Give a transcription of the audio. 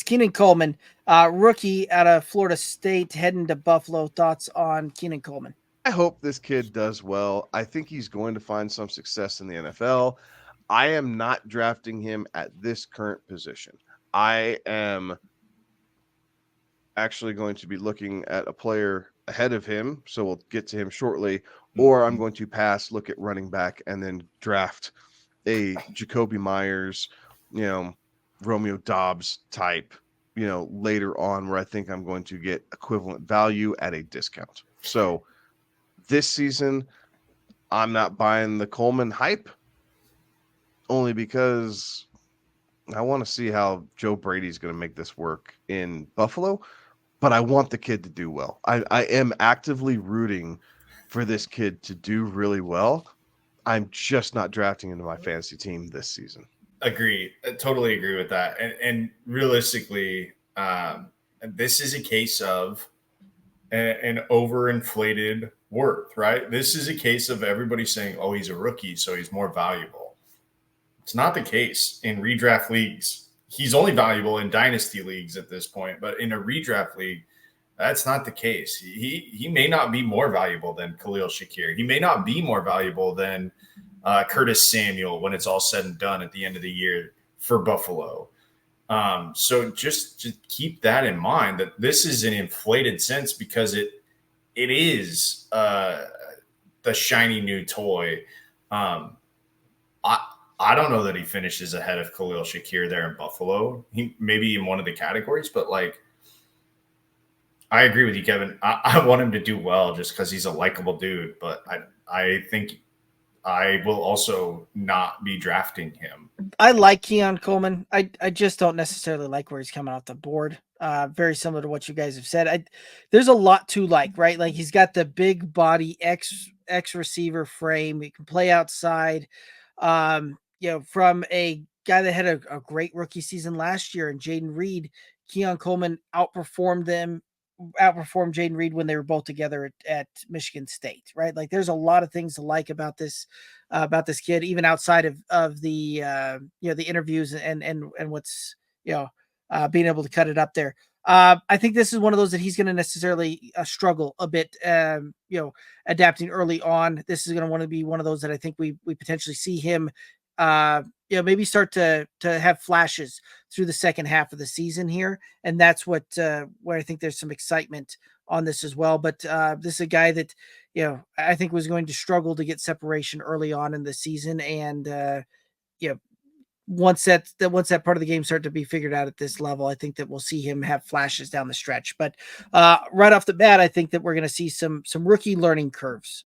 Keon Coleman, rookie out of Florida State, heading to Buffalo. Thoughts on Keon Coleman? I hope this kid does well. I think he's going to find some success in the NFL. I am not drafting him at this current position. I am actually going to be looking at a player ahead of him, so we'll get to him shortly, or I'm going to pass, look at running back, and then draft a Jacoby Myers, you know, Romeo Dobbs type, later on where I think I'm going to get equivalent value at a discount. So this season, I'm not buying the Coleman hype only because I want to see how Joe Brady's going to make this work in Buffalo, but I want the kid to do well. I am actively rooting for this kid to do really well. I'm just not drafting into my fantasy team this season. Agree. I totally agree with that. And realistically, this is a case of an overinflated worth, right? This is a case of everybody saying, oh, he's a rookie, so he's more valuable. It's not the case in redraft leagues. He's only valuable in dynasty leagues at this point, but in a redraft league, that's not the case. He may not be more valuable than Khalil Shakir. He may not be more valuable than Curtis Samuel when it's all said and done at the end of the year for Buffalo. So just keep that in mind, that this is an inflated sense because it is the shiny new toy. I don't know that he finishes ahead of Khalil Shakir there in Buffalo. He maybe in one of the categories, but like I agree with you, Kevin. I want him to do well just because he's a likable dude, but I think I will also not be drafting him. I like Keon Coleman. I just don't necessarily like where he's coming off the board. Very similar to what you guys have said. There's a lot to like, right? Like he's got the big body X receiver frame. He can play outside. From a guy that had a great rookie season last year and Jaden Reed, Keon Coleman outperformed Jaden Reed when they were both together at Michigan State, right? Like there's a lot of things to like about this kid, even outside of the the interviews and what's being able to cut it up there. I think this is one of those that he's going to necessarily struggle a bit, adapting early on. This is going to want to be one of those that I think we potentially see him, maybe start to have flashes through the second half of the season here, and that's what where I think there's some excitement on this as well. But this is a guy that I think was going to struggle to get separation early on in the season, and once that part of the game started to be figured out at this level, I think that we'll see him have flashes down the stretch. But right off the bat, I think that we're going to see some rookie learning curves